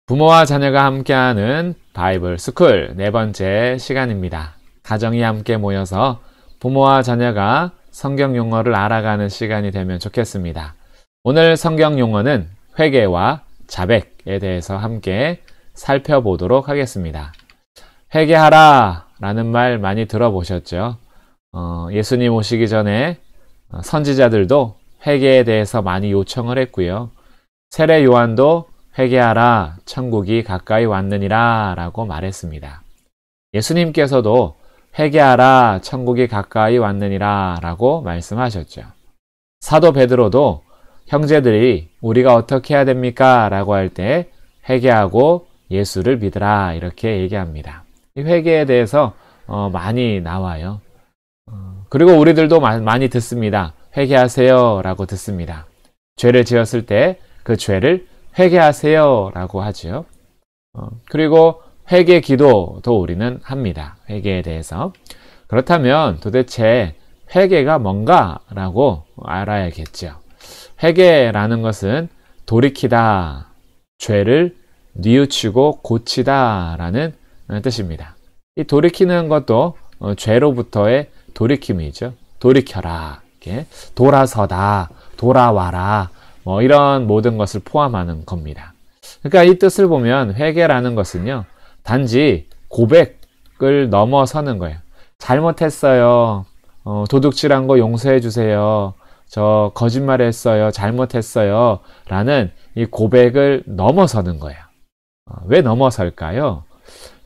부모와 자녀가 함께하는 바이블 스쿨 네 번째 시간입니다. 가정이 함께 모여서 부모와 자녀가 성경 용어를 알아가는 시간이 되면 좋겠습니다. 오늘 성경 용어는 회개와 자백에 대해서 함께 살펴보도록 하겠습니다. 회개하라 라는 말 많이 들어보셨죠? 예수님 오시기 전에 선지자들도 회개에 대해서 많이 요청을 했고요. 세례 요한도 회개하라, 천국이 가까이 왔느니라 라고 말했습니다. 예수님께서도 회개하라, 천국이 가까이 왔느니라 라고 말씀하셨죠. 사도 베드로도 형제들이 우리가 어떻게 해야 됩니까? 라고 할 때 회개하고 예수를 믿으라 이렇게 얘기합니다. 이 회개에 대해서 많이 나와요. 그리고 우리들도 많이 듣습니다. 회개하세요 라고 듣습니다. 죄를 지었을 때 그 죄를 회개하세요 라고 하죠. 그리고 회개 기도도 우리는 합니다. 회개에 대해서. 그렇다면 도대체 회개가 뭔가 라고 알아야겠죠. 회개라는 것은 돌이키다, 죄를 뉘우치고 고치다 라는 뜻입니다. 이 돌이키는 것도 죄로부터의 돌이킴이죠. 돌이켜라, 이렇게 돌아서다, 돌아와라, 이런 모든 것을 포함하는 겁니다. 그러니까 이 뜻을 보면 회개라는 것은요, 단지 고백을 넘어서는 거예요. 잘못했어요. 도둑질한 거 용서해 주세요. 저 거짓말했어요. 잘못했어요. 라는 이 고백을 넘어서는 거예요. 왜 넘어설까요?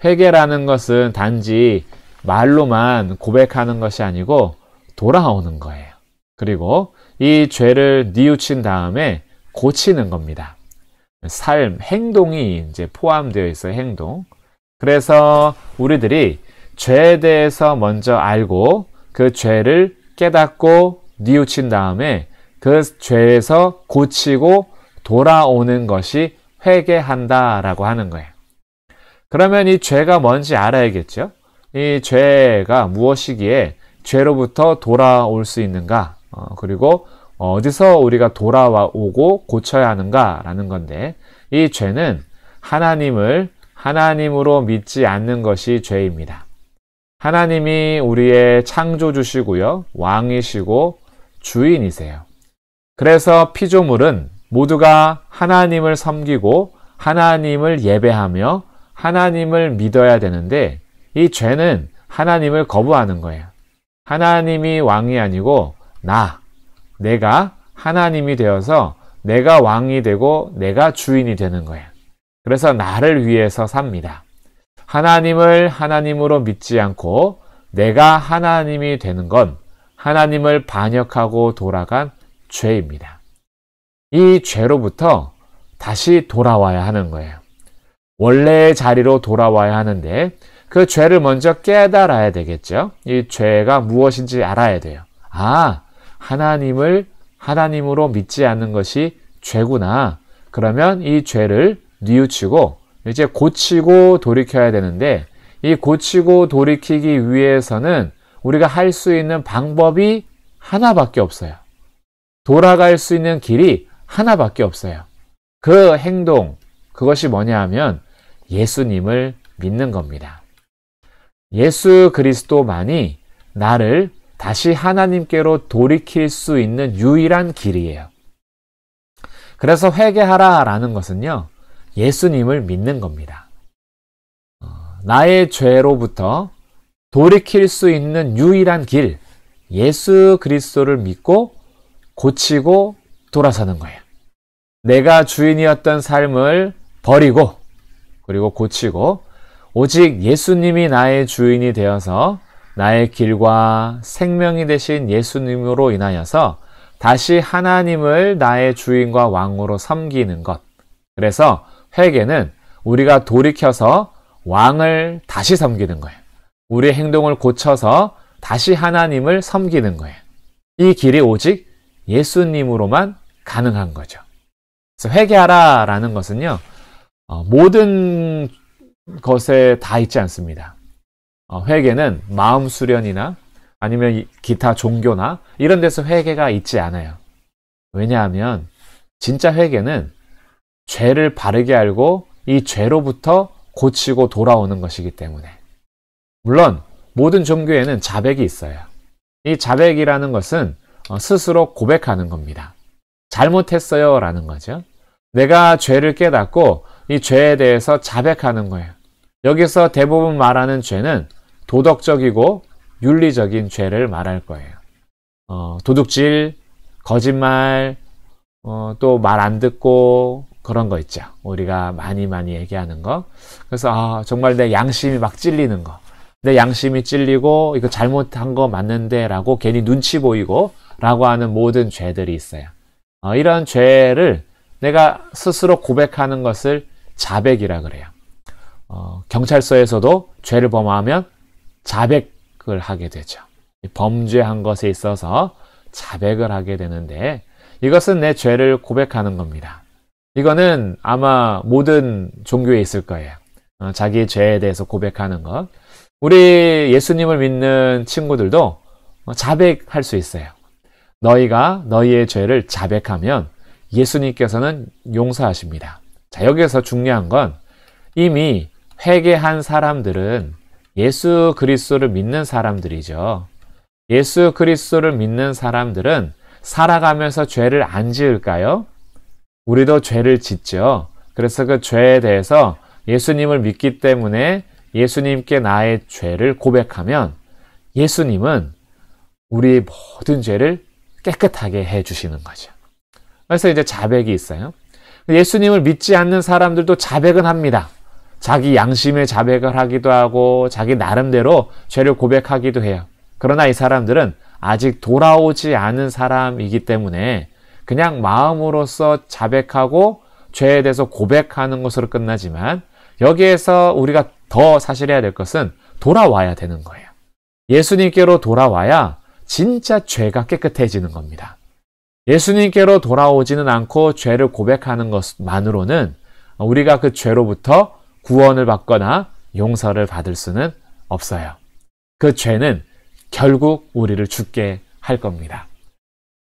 회개라는 것은 단지 말로만 고백하는 것이 아니고 돌아오는 거예요. 그리고 이 죄를 뉘우친 다음에 고치는 겁니다. 삶, 행동이 이제 포함되어 있어요, 행동. 그래서 우리들이 죄에 대해서 먼저 알고 그 죄를 깨닫고 뉘우친 다음에 그 죄에서 고치고 돌아오는 것이 회개한다라고 하는 거예요. 그러면 이 죄가 뭔지 알아야겠죠? 이 죄가 무엇이기에 죄로부터 돌아올 수 있는가? 그리고 어디서 우리가 돌아오고 고쳐야 하는가라는 건데, 이 죄는 하나님을 하나님으로 믿지 않는 것이 죄입니다. 하나님이 우리의 창조주시고요, 왕이시고 주인이세요. 그래서 피조물은 모두가 하나님을 섬기고 하나님을 예배하며 하나님을 믿어야 되는데, 이 죄는 하나님을 거부하는 거예요. 하나님이 왕이 아니고 내가 하나님이 되어서 내가 왕이 되고 내가 주인이 되는 거예요. 그래서 나를 위해서 삽니다. 하나님을 하나님으로 믿지 않고 내가 하나님이 되는 건 하나님을 반역하고 돌아간 죄입니다. 이 죄로부터 다시 돌아와야 하는 거예요. 원래의 자리로 돌아와야 하는데 그 죄를 먼저 깨달아야 되겠죠. 이 죄가 무엇인지 알아야 돼요. 하나님을 하나님으로 믿지 않는 것이 죄구나. 그러면 이 죄를 뉘우치고 이제 고치고 돌이켜야 되는데, 이 고치고 돌이키기 위해서는 우리가 할 수 있는 방법이 하나밖에 없어요. 돌아갈 수 있는 길이 하나밖에 없어요. 그 행동, 그것이 뭐냐 하면 예수님을 믿는 겁니다. 예수 그리스도만이 나를 다시 하나님께로 돌이킬 수 있는 유일한 길이에요. 그래서 회개하라 라는 것은요, 예수님을 믿는 겁니다. 나의 죄로부터 돌이킬 수 있는 유일한 길, 예수 그리스도를 믿고 고치고 돌아서는 거예요. 내가 주인이었던 삶을 버리고, 그리고 고치고, 오직 예수님이 나의 주인이 되어서 나의 길과 생명이 되신 예수님으로 인하여서 다시 하나님을 나의 주인과 왕으로 섬기는 것. 그래서 회개는 우리가 돌이켜서 왕을 다시 섬기는 거예요. 우리의 행동을 고쳐서 다시 하나님을 섬기는 거예요. 이 길이 오직 예수님으로만 가능한 거죠. 그래서 회개하라 라는 것은요, 모든 것에 다 있지 않습니다. 회개는 마음 수련이나 아니면 기타 종교나 이런 데서 회개가 있지 않아요. 왜냐하면 진짜 회개는 죄를 바르게 알고 이 죄로부터 고치고 돌아오는 것이기 때문에. 물론 모든 종교에는 자백이 있어요. 이 자백이라는 것은 스스로 고백하는 겁니다. 잘못했어요 라는 거죠. 내가 죄를 깨닫고 이 죄에 대해서 자백하는 거예요. 여기서 대부분 말하는 죄는 도덕적이고 윤리적인 죄를 말할 거예요. 도둑질, 거짓말, 또 말 안 듣고 그런 거 있죠. 우리가 많이 얘기하는 거. 그래서 정말 내 양심이 막 찔리는 거. 내 양심이 찔리고 이거 잘못한 거 맞는데 라고 괜히 눈치 보이고 라고 하는 모든 죄들이 있어요. 이런 죄를 내가 스스로 고백하는 것을 자백이라 그래요. 경찰서에서도 죄를 범하면 자백을 하게 되죠. 범죄한 것에 있어서 자백을 하게 되는데 이것은 내 죄를 고백하는 겁니다. 이거는 아마 모든 종교에 있을 거예요. 자기의 죄에 대해서 고백하는 것. 우리 예수님을 믿는 친구들도 자백할 수 있어요. 너희가 너희의 죄를 자백하면 예수님께서는 용서하십니다. 자, 여기서 중요한 건 이미 회개한 사람들은 예수 그리스도를 믿는 사람들이죠. 예수 그리스도를 믿는 사람들은 살아가면서 죄를 안 지을까요? 우리도 죄를 짓죠. 그래서 그 죄에 대해서 예수님을 믿기 때문에 예수님께 나의 죄를 고백하면 예수님은 우리의 모든 죄를 깨끗하게 해주시는 거죠. 그래서 이제 자백이 있어요. 예수님을 믿지 않는 사람들도 자백은 합니다. 자기 양심의 자백을 하기도 하고 자기 나름대로 죄를 고백하기도 해요. 그러나 이 사람들은 아직 돌아오지 않은 사람이기 때문에 그냥 마음으로서 자백하고 죄에 대해서 고백하는 것으로 끝나지만 여기에서 우리가 더 사실 해야 될 것은 돌아와야 되는 거예요. 예수님께로 돌아와야 진짜 죄가 깨끗해지는 겁니다. 예수님께로 돌아오지는 않고 죄를 고백하는 것만으로는 우리가 그 죄로부터 구원을 받거나 용서를 받을 수는 없어요. 그 죄는 결국 우리를 죽게 할 겁니다.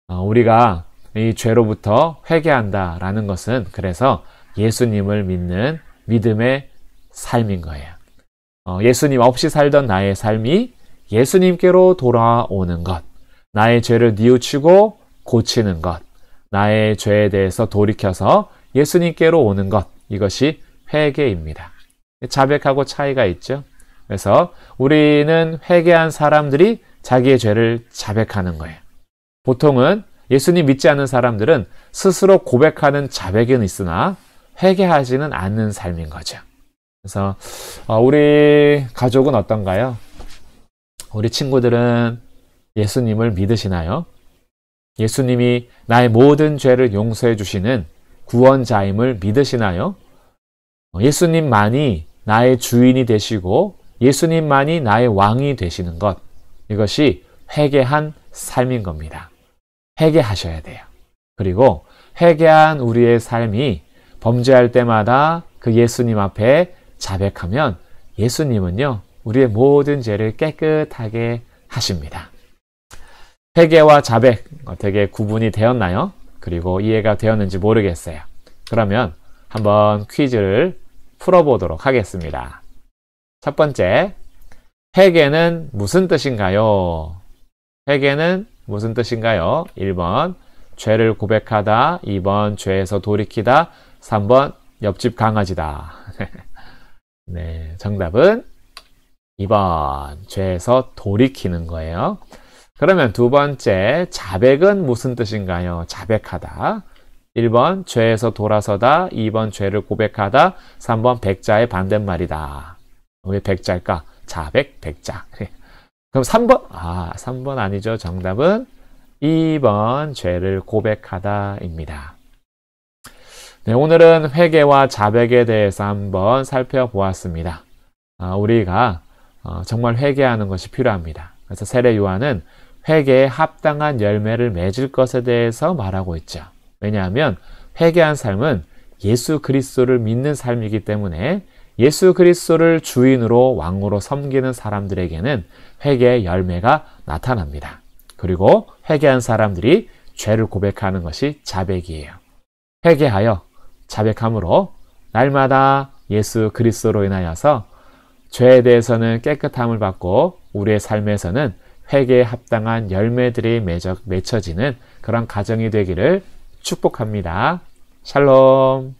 우리가 이 죄로부터 회개한다라는 것은 그래서 예수님을 믿는 믿음의 삶인 거예요. 예수님 없이 살던 나의 삶이 예수님께로 돌아오는 것, 나의 죄를 뉘우치고 고치는 것, 나의 죄에 대해서 돌이켜서 예수님께로 오는 것, 이것이 회개입니다. 자백하고 차이가 있죠. 그래서 우리는 회개한 사람들이 자기의 죄를 자백하는 거예요. 보통은 예수님 믿지 않는 사람들은 스스로 고백하는 자백은 있으나 회개하지는 않는 삶인 거죠. 그래서 우리 가족은 어떤가요? 우리 친구들은 예수님을 믿으시나요? 예수님이 나의 모든 죄를 용서해 주시는 구원자임을 믿으시나요? 예수님만이 나의 주인이 되시고 예수님만이 나의 왕이 되시는 것, 이것이 회개한 삶인 겁니다. 회개하셔야 돼요. 그리고 회개한 우리의 삶이 범죄할 때마다 그 예수님 앞에 자백하면 예수님은요, 우리의 모든 죄를 깨끗하게 하십니다. 회개와 자백 어떻게 구분이 되었나요? 그리고 이해가 되었는지 모르겠어요. 그러면 한번 퀴즈를 풀어보도록 하겠습니다. 첫 번째, 회개는 무슨 뜻인가요? 회개는 무슨 뜻인가요? 1번, 죄를 고백하다. 2번, 죄에서 돌이키다. 3번, 옆집 강아지다. 네, 정답은 2번, 죄에서 돌이키는 거예요. 그러면 두 번째, 자백은 무슨 뜻인가요? 자백하다. 1번, 죄에서 돌아서다. 2번, 죄를 고백하다. 3번, 백자의 반대말이다. 왜 백자일까? 자백, 백자. 그럼 3번? 3번 아니죠. 정답은 2번, 죄를 고백하다입니다. 네, 오늘은 회개와 자백에 대해서 한번 살펴보았습니다. 우리가 정말 회개하는 것이 필요합니다. 그래서 세례 요한은 회개에 합당한 열매를 맺을 것에 대해서 말하고 있죠. 왜냐하면 회개한 삶은 예수 그리스도를 믿는 삶이기 때문에 예수 그리스도를 주인으로 왕으로 섬기는 사람들에게는 회개의 열매가 나타납니다. 그리고 회개한 사람들이 죄를 고백하는 것이 자백이에요. 회개하여 자백함으로 날마다 예수 그리스도로 인하여서 죄에 대해서는 깨끗함을 받고 우리의 삶에서는 회개에 합당한 열매들이 맺혀지는 그런 가정이 되기를 축복합니다. 샬롬.